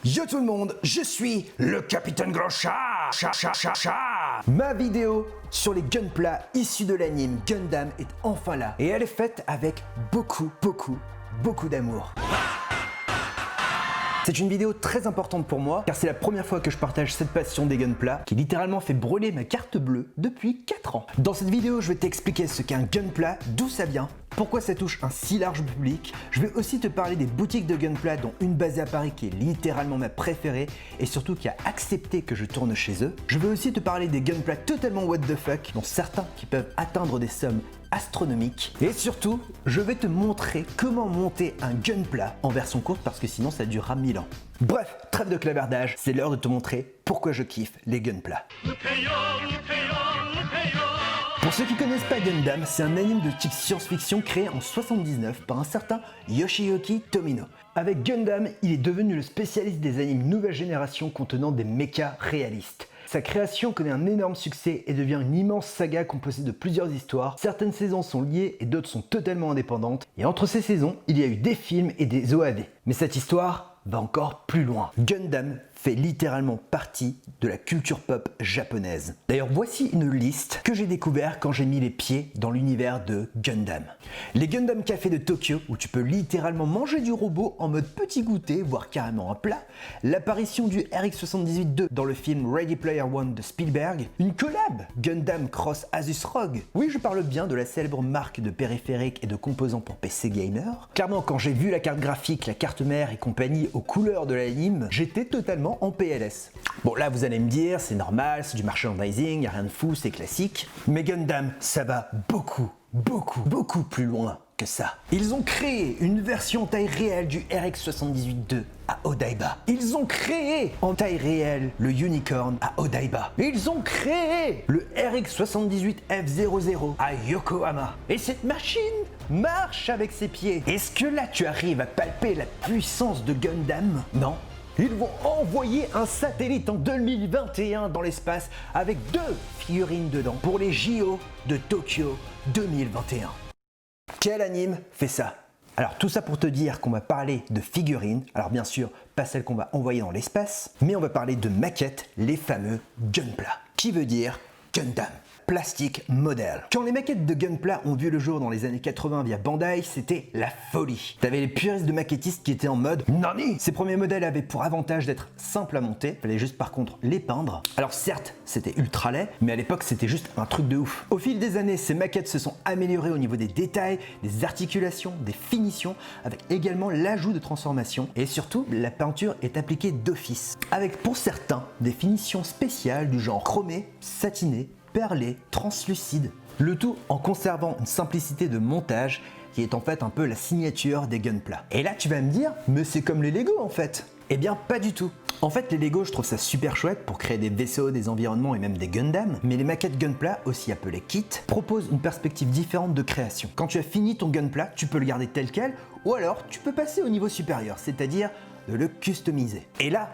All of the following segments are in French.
Yo tout le monde, je suis le Capitaine Gros-Chat. Ma vidéo sur les Gunpla issus de l'anime Gundam est enfin là. Et elle est faite avec beaucoup d'amour. C'est une vidéo très importante pour moi car c'est la première fois que je partage cette passion des Gunpla qui littéralement fait brûler ma carte bleue depuis 4 ans. Dans cette vidéo, je vais t'expliquer ce qu'est un Gunpla, d'où ça vient, pourquoi ça touche un si large public. Je vais aussi te parler des boutiques de Gunpla dont une basée à Paris qui est littéralement ma préférée et surtout qui a accepté que je tourne chez eux. Je vais aussi te parler des Gunpla totalement what the fuck, dont certains qui peuvent atteindre des sommes astronomiques. Et surtout, je vais te montrer comment monter un Gunpla en version courte parce que sinon ça durera 1000 ans. Bref, trêve de clavardage, c'est l'heure de te montrer pourquoi je kiffe les Gunpla. Pour ceux qui connaissent pas Gundam, c'est un anime de type science-fiction créé en 79 par un certain Yoshiyuki Tomino. Avec Gundam, il est devenu le spécialiste des animes nouvelle génération contenant des mechas réalistes. Sa création connaît un énorme succès et devient une immense saga composée de plusieurs histoires. Certaines saisons sont liées et d'autres sont totalement indépendantes. Et entre ces saisons, il y a eu des films et des OAV. Mais cette histoire va encore plus loin. Gundam fait littéralement partie de la culture pop japonaise. D'ailleurs, voici une liste que j'ai découvert quand j'ai mis les pieds dans l'univers de Gundam. Les Gundam Café de Tokyo, où tu peux littéralement manger du robot en mode petit goûter, voire carrément un plat. L'apparition du RX-78-2 dans le film Ready Player One de Spielberg. Une collab Gundam Cross Asus ROG. Oui, je parle bien de la célèbre marque de périphériques et de composants pour PC gamer. Clairement, quand j'ai vu la carte graphique, la carte mère et compagnie aux couleurs de l'anime, j'étais totalement en PLS. Bon, là vous allez me dire, c'est normal, c'est du merchandising, y a rien de fou, c'est classique. Mais Gundam, ça va beaucoup plus loin que ça. Ils ont créé une version taille réelle du RX-78-2 à Odaiba. Ils ont créé en taille réelle le Unicorn à Odaiba. Ils ont créé le RX-78F00 à Yokohama. Et cette machine marche avec ses pieds. Est-ce que là tu arrives à palper la puissance de Gundam? Non. Ils vont envoyer un satellite en 2021 dans l'espace avec 2 figurines dedans pour les JO de Tokyo 2021. Quel anime fait ça? Alors tout ça pour te dire qu'on va parler de figurines, alors bien sûr pas celles qu'on va envoyer dans l'espace, mais on va parler de maquettes, les fameux Gunpla, qui veut dire Gundam. Plastic Model. Quand les maquettes de Gunpla ont vu le jour dans les années 80 via Bandai, c'était la folie. T'avais les puristes de maquettistes qui étaient en mode NANI. Ces premiers modèles avaient pour avantage d'être simples à monter, fallait juste par contre les peindre. Alors certes, c'était ultra laid, mais à l'époque c'était juste un truc de ouf. Au fil des années, ces maquettes se sont améliorées au niveau des détails, des articulations, des finitions, avec également l'ajout de transformations et surtout la peinture est appliquée d'office. Avec pour certains des finitions spéciales du genre chromé, satiné, perlé, translucide, le tout en conservant une simplicité de montage qui est en fait un peu la signature des Gunpla. Et là tu vas me dire, mais c'est comme les Lego en fait. Eh bien pas du tout. En fait les Lego je trouve ça super chouette pour créer des vaisseaux, des environnements et même des Gundam, mais les maquettes Gunpla, aussi appelées kits, proposent une perspective différente de création. Quand tu as fini ton Gunpla, tu peux le garder tel quel, ou alors tu peux passer au niveau supérieur, c'est-à-dire de le customiser. Et là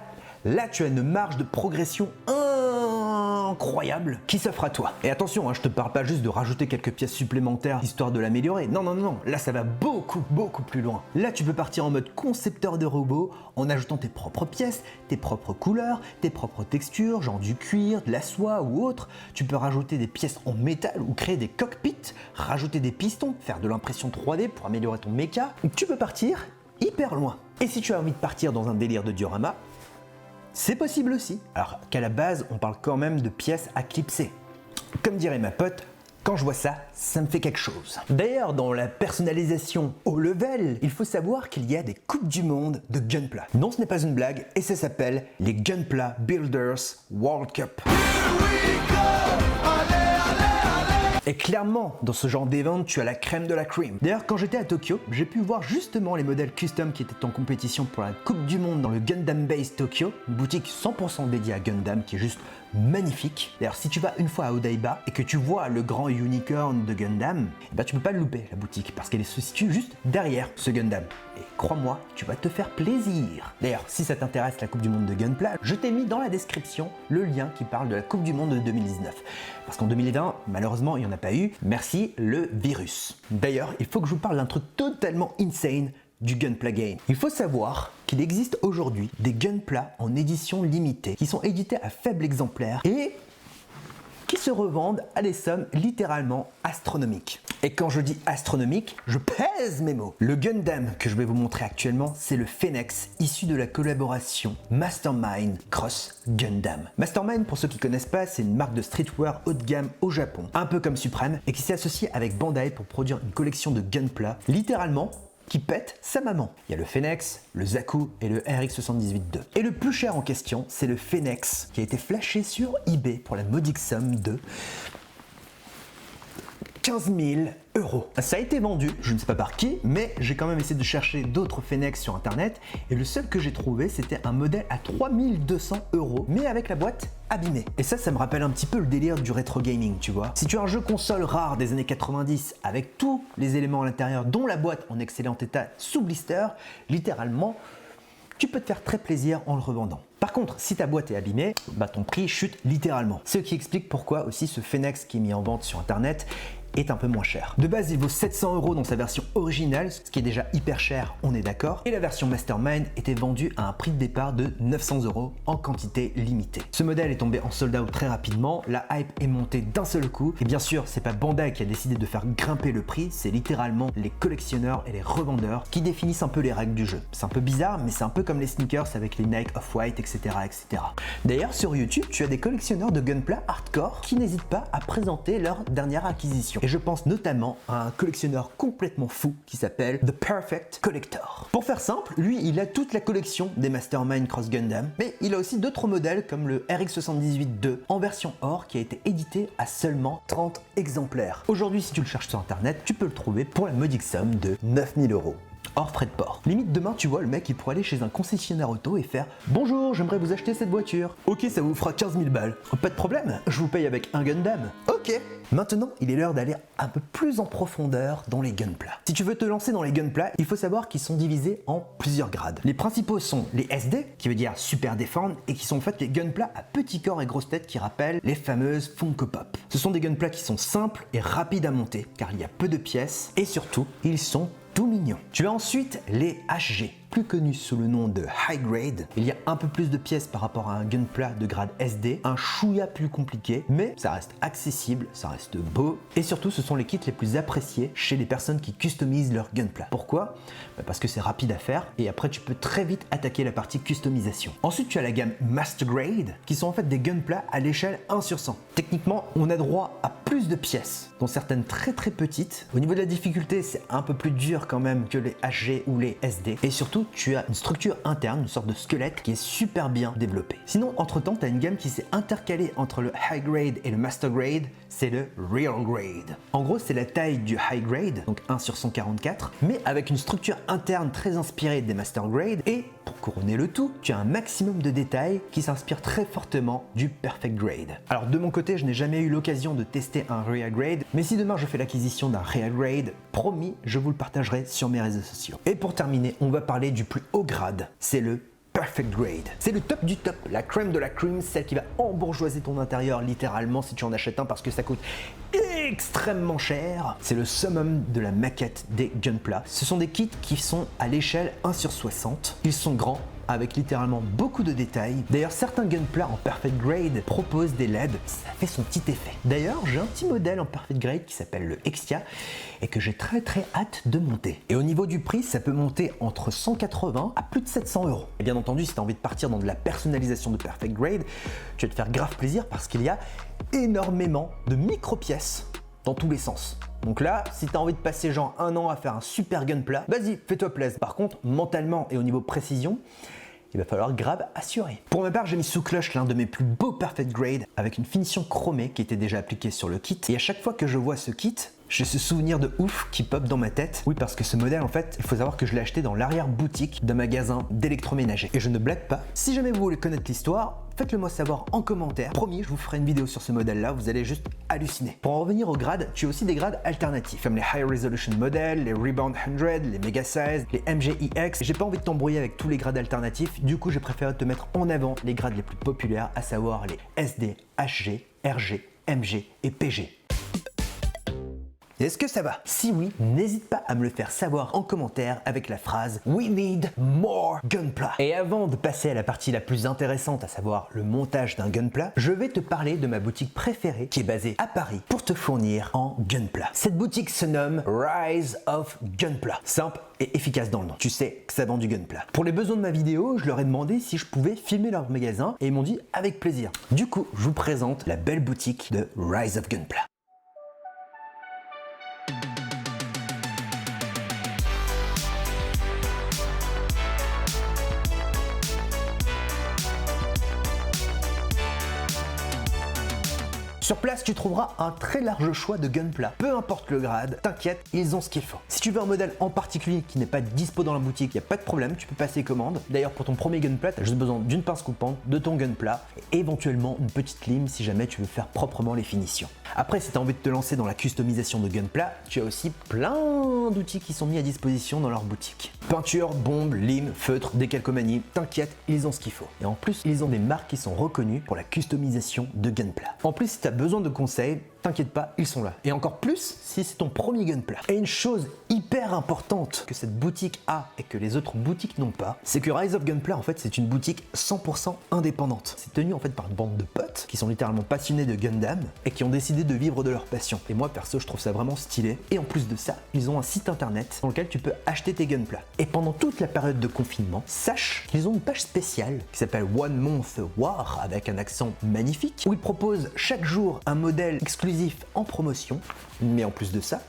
tu as une marge de progression incroyable qui s'offre à toi. Et attention, je te parle pas juste de rajouter quelques pièces supplémentaires histoire de l'améliorer. Non, là ça va beaucoup plus loin. Là tu peux partir en mode concepteur de robot en ajoutant tes propres pièces, tes propres couleurs, tes propres textures, genre du cuir, de la soie ou autre. Tu peux rajouter des pièces en métal ou créer des cockpits, rajouter des pistons, faire de l'impression 3D pour améliorer ton méca. Donc tu peux partir hyper loin. Et si tu as envie de partir dans un délire de diorama, c'est possible aussi. Alors qu'à la base, on parle quand même de pièces à clipser. Comme dirait ma pote, quand je vois ça, ça me fait quelque chose. D'ailleurs, dans la personnalisation haut level, il faut savoir qu'il y a des coupes du monde de Gunpla. Non, ce n'est pas une blague et ça s'appelle les Gunpla Builders World Cup. Et clairement, dans ce genre d'événement, tu as la crème de la crème. D'ailleurs, quand j'étais à Tokyo, j'ai pu voir justement les modèles custom qui étaient en compétition pour la Coupe du Monde dans le Gundam Base Tokyo, une boutique 100% dédiée à Gundam qui est juste magnifique. D'ailleurs, si tu vas une fois à Odaiba et que tu vois le grand unicorn de Gundam, tu peux pas le louper, la boutique, parce qu'elle se situe juste derrière ce Gundam. Et crois-moi, tu vas te faire plaisir. D'ailleurs, si ça t'intéresse la Coupe du Monde de Gunpla, je t'ai mis dans la description le lien qui parle de la Coupe du Monde de 2019. Parce qu'en 2020, malheureusement, il n'y en a pas eu. Merci le virus. D'ailleurs, il faut que je vous parle d'un truc totalement insane du Gunpla Game. Il faut savoir qu'il existe aujourd'hui des Gunpla en édition limitée qui sont édités à faible exemplaire et qui se revendent à des sommes littéralement astronomiques. Et quand je dis astronomique, je pèse mes mots. Le Gundam que je vais vous montrer actuellement, c'est le Phénix, issu de la collaboration Mastermind Cross Gundam. Mastermind, pour ceux qui ne connaissent pas, c'est une marque de streetwear haut de gamme au Japon, un peu comme Supreme, et qui s'est associée avec Bandai pour produire une collection de Gunpla, littéralement qui pète sa maman. Il y a le Phénix, le Zaku et le RX-78-2. Et le plus cher en question, c'est le Phénix, qui a été flashé sur eBay pour la modique somme de 15 000 €. Ça a été vendu, je ne sais pas par qui, mais j'ai quand même essayé de chercher d'autres Phénix sur internet et le seul que j'ai trouvé c'était un modèle à 3 200 €, mais avec la boîte abîmée. Et ça me rappelle un petit peu le délire du rétro gaming, tu vois. Si tu as un jeu console rare des années 90 avec tous les éléments à l'intérieur, dont la boîte en excellent état sous blister, littéralement, tu peux te faire très plaisir en le revendant. Par contre, si ta boîte est abîmée, ton prix chute littéralement. Ce qui explique pourquoi aussi ce Phénix qui est mis en vente sur internet est un peu moins cher. De base, il vaut 700 € dans sa version originale, ce qui est déjà hyper cher, on est d'accord. Et la version Mastermind était vendue à un prix de départ de 900 € en quantité limitée. Ce modèle est tombé en sold out très rapidement, la hype est montée d'un seul coup. Et bien sûr, c'est pas Bandai qui a décidé de faire grimper le prix, c'est littéralement les collectionneurs et les revendeurs qui définissent un peu les règles du jeu. C'est un peu bizarre, mais c'est un peu comme les sneakers avec les Nike Off-White, etc., etc. D'ailleurs, sur YouTube, tu as des collectionneurs de Gunpla hardcore qui n'hésitent pas à présenter leur dernière acquisition. Et je pense notamment à un collectionneur complètement fou qui s'appelle The Perfect Collector. Pour faire simple, lui, il a toute la collection des Mastermind Cross Gundam, mais il a aussi d'autres modèles comme le RX-78-2 en version or qui a été édité à seulement 30 exemplaires. Aujourd'hui, si tu le cherches sur internet, tu peux le trouver pour la modique somme de 9 000 €. Hors frais de port. Limite demain tu vois le mec il pourrait aller chez un concessionnaire auto et faire « Bonjour, j'aimerais vous acheter cette voiture. Ok, ça vous fera 15 000 balles. Pas de problème, je vous paye avec un Gundam. Ok. Maintenant, il est l'heure d'aller un peu plus en profondeur dans les Gunpla. Si tu veux te lancer dans les Gunpla, il faut savoir qu'ils sont divisés en plusieurs grades. Les principaux sont les SD, qui veut dire Super Défendre, et qui sont en fait les Gunpla à petit corps et grosse tête qui rappellent les fameuses Funko Pop. Ce sont des Gunpla qui sont simples et rapides à monter, car il y a peu de pièces, et surtout, ils sont tout mignons. Tu as ensuite les HG, plus connus sous le nom de High Grade. Il y a un peu plus de pièces par rapport à un Gunpla de grade SD, un chouïa plus compliqué, mais ça reste accessible, ça reste beau, et surtout ce sont les kits les plus appréciés chez les personnes qui customisent leur Gunpla. Pourquoi ? Parce que c'est rapide à faire, et après tu peux très vite attaquer la partie customisation. Ensuite tu as la gamme Master Grade, qui sont en fait des Gunpla à l'échelle 1/100. Techniquement, on a droit à plus de pièces, dont certaines très petites. Au niveau de la difficulté, c'est un peu plus dur quand même que les HG ou les SD, et surtout tu as une structure interne, une sorte de squelette qui est super bien développée. Sinon, entre temps, tu as une gamme qui s'est intercalée entre le High Grade et le Master Grade, c'est le Real Grade. En gros, c'est la taille du High Grade, donc 1/144, mais avec une structure interne très inspirée des Master Grade, et pour couronner le tout, tu as un maximum de détails qui s'inspire très fortement du Perfect Grade. Alors de mon côté, je n'ai jamais eu l'occasion de tester un Real Grade, mais si demain je fais l'acquisition d'un Real Grade, promis, je vous le partagerai sur mes réseaux sociaux. Et pour terminer, on va parler du plus haut grade, c'est le Perfect Grade. C'est le top du top, la crème de la crème, celle qui va embourgeoiser ton intérieur littéralement si tu en achètes un parce que ça coûte extrêmement cher. C'est le summum de la maquette des Gunpla. Ce sont des kits qui sont à l'échelle 1/60. Ils sont grands, avec littéralement beaucoup de détails. D'ailleurs, certains Gunpla en Perfect Grade proposent des LED, ça fait son petit effet. D'ailleurs, j'ai un petit modèle en Perfect Grade qui s'appelle le Extia et que j'ai très hâte de monter. Et au niveau du prix, ça peut monter entre 180 à plus de 700 €. Et bien entendu, si tu as envie de partir dans de la personnalisation de Perfect Grade, tu vas te faire grave plaisir parce qu'il y a énormément de micro-pièces dans tous les sens. Donc là, si tu as envie de passer genre 1 an à faire un super Gunpla, vas-y, fais-toi plaisir. Par contre, mentalement et au niveau précision, il va falloir grave assurer. Pour ma part, j'ai mis sous cloche l'un de mes plus beaux Perfect Grade avec une finition chromée qui était déjà appliquée sur le kit. Et à chaque fois que je vois ce kit, j'ai ce souvenir de ouf qui pop dans ma tête. Oui, parce que ce modèle, en fait, il faut savoir que je l'ai acheté dans l'arrière-boutique d'un magasin d'électroménager. Et je ne blague pas. Si jamais vous voulez connaître l'histoire, faites-le moi savoir en commentaire. Promis, je vous ferai une vidéo sur ce modèle-là, vous allez juste halluciner. Pour en revenir aux grades, tu as aussi des grades alternatifs, comme les High Resolution Models, les Rebound 100, les Mega Size, les MGEX. J'ai pas envie de t'embrouiller avec tous les grades alternatifs, du coup j'ai préféré te mettre en avant les grades les plus populaires, à savoir les SD, HG, RG, MG et PG. Est-ce que ça va? Si oui, n'hésite pas à me le faire savoir en commentaire avec la phrase We need more Gunpla. Et avant de passer à la partie la plus intéressante, à savoir le montage d'un Gunpla, je vais te parler de ma boutique préférée qui est basée à Paris pour te fournir en Gunpla. Cette boutique se nomme Rise of Gunpla. Simple et efficace dans le nom. Tu sais que ça vend du Gunpla. Pour les besoins de ma vidéo, je leur ai demandé si je pouvais filmer leur magasin et ils m'ont dit avec plaisir. Du coup, je vous présente la belle boutique de Rise of Gunpla. Sur place, tu trouveras un très large choix de Gunpla. Peu importe le grade, t'inquiète, ils ont ce qu'il faut. Si tu veux un modèle en particulier qui n'est pas dispo dans la boutique, il n'y a pas de problème, tu peux passer commande. D'ailleurs, pour ton premier Gunpla, tu as juste besoin d'une pince coupante, de ton Gunpla et éventuellement une petite lime si jamais tu veux faire proprement les finitions. Après, si tu as envie de te lancer dans la customisation de Gunpla, tu as aussi plein d'outils qui sont mis à disposition dans leur boutique. Peinture, bombe, lime, feutre, décalcomanie, t'inquiète, ils ont ce qu'il faut. Et en plus, ils ont des marques qui sont reconnues pour la customisation de Gunpla. En plus, si tu as besoin de conseils, t'inquiète pas, ils sont là. Et encore plus si c'est ton premier Gunpla. Et une chose hyper importante que cette boutique a et que les autres boutiques n'ont pas, c'est que Rise of Gunpla, en fait, c'est une boutique 100% indépendante. C'est tenu en fait par une bande de potes qui sont littéralement passionnés de Gundam et qui ont décidé de vivre de leur passion. Et moi, perso, je trouve ça vraiment stylé. Et en plus de ça, ils ont un site internet dans lequel tu peux acheter tes Gunpla. Et pendant toute la période de confinement, sache qu'ils ont une page spéciale qui s'appelle One Month War avec un accent magnifique où ils proposent chaque jour un modèle exclusif en promotion, mais en plus de ça,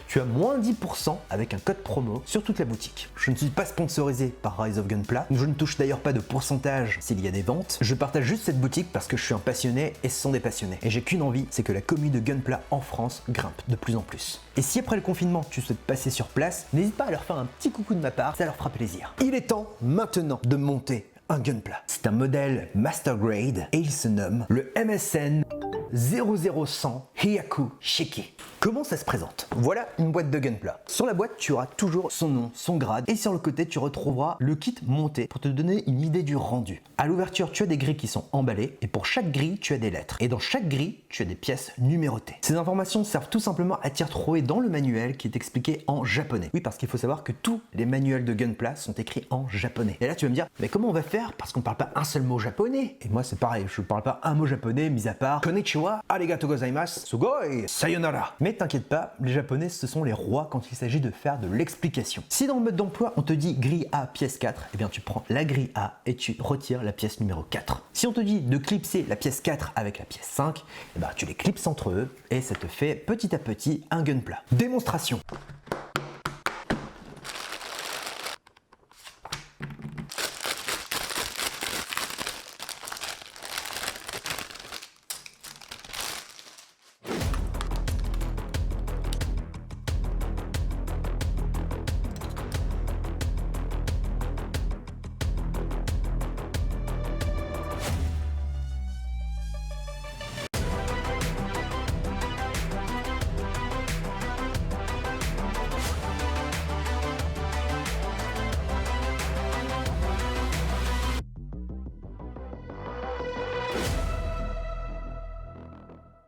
tu as moins 10% avec un code promo sur toute la boutique. Je ne suis pas sponsorisé par Rise of Gunpla, je ne touche d'ailleurs pas de pourcentage s'il y a des ventes, je partage juste cette boutique parce que je suis un passionné et ce sont des passionnés. Et j'ai qu'une envie, c'est que la commu de Gunpla en France grimpe de plus en plus. Et si après le confinement tu souhaites passer sur place, n'hésite pas à leur faire un petit coucou de ma part, ça leur fera plaisir. Il est temps maintenant de monter un Gunpla. C'est un modèle Master Grade et il se nomme le MSN 00100 Hyaku Shiki. Comment ça se présente? Voilà une boîte de Gunpla. Sur la boîte, tu auras toujours son nom, son grade et sur le côté, tu retrouveras le kit monté pour te donner une idée du rendu. À l'ouverture, tu as des grilles qui sont emballées et pour chaque grille, tu as des lettres. Et dans chaque grille, tu as des pièces numérotées. Ces informations servent tout simplement à t'y retrouver dans le manuel qui est expliqué en japonais. Oui, parce qu'il faut savoir que tous les manuels de Gunpla sont écrits en japonais. Et là, tu vas me dire, mais comment on va faire? Parce qu'on parle pas un seul mot japonais. Et moi, c'est pareil, je parle pas un mot japonais, mis à part Konnichiwa, arigatou gozaimasu, sugoi, sayonara. Mais t'inquiète pas, les japonais, ce sont les rois quand il s'agit de faire de l'explication. Si dans le mode d'emploi, on te dit grille A, pièce 4, eh bien tu prends la grille A et tu retires la pièce numéro 4. Si on te dit de clipser la pièce 4 avec la pièce 5, eh bien tu les clipses entre eux et ça te fait petit à petit un Gunpla. Démonstration.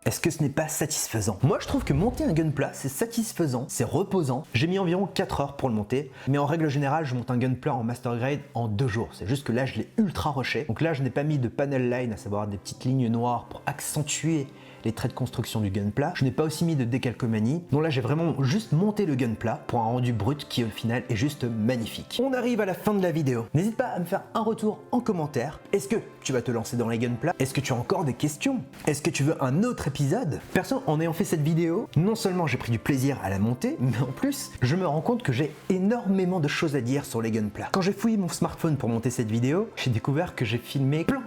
Est-ce que ce n'est pas satisfaisant? Moi je trouve que monter un Gunpla c'est satisfaisant, c'est reposant. J'ai mis environ 4 heures pour le monter, mais en règle générale je monte un Gunpla en Master Grade en 2 jours. C'est juste que là je l'ai ultra rushé. Donc là je n'ai pas mis de panel line, à savoir des petites lignes noires pour accentuer les traits de construction du Gunpla. Je n'ai pas aussi mis de décalcomanie. Donc là j'ai vraiment juste monté le Gunpla pour un rendu brut qui au final est juste magnifique. On arrive à la fin de la vidéo. N'hésite pas à me faire un retour en commentaire. Est-ce que tu vas te lancer dans les Gunpla? Est-ce que tu as encore des questions? Est-ce que tu veux un autre épisode? Perso, en ayant fait cette vidéo, non seulement j'ai pris du plaisir à la monter, mais en plus je me rends compte que j'ai énormément de choses à dire sur les Gunpla. Quand j'ai fouillé mon smartphone pour monter cette vidéo, j'ai découvert que j'ai filmé plein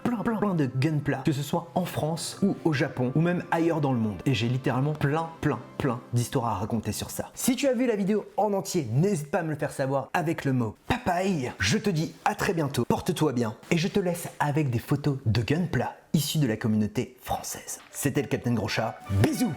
de Gunpla, que ce soit en France ou au Japon ou même ailleurs dans le monde. Et j'ai littéralement plein d'histoires à raconter sur ça. Si tu as vu la vidéo en entier, n'hésite pas à me le faire savoir avec le mot papaye. Je te dis à très bientôt, porte-toi bien et je te laisse avec des photos de Gunpla issus de la communauté française. C'était le Captain Gros Chat, bisous.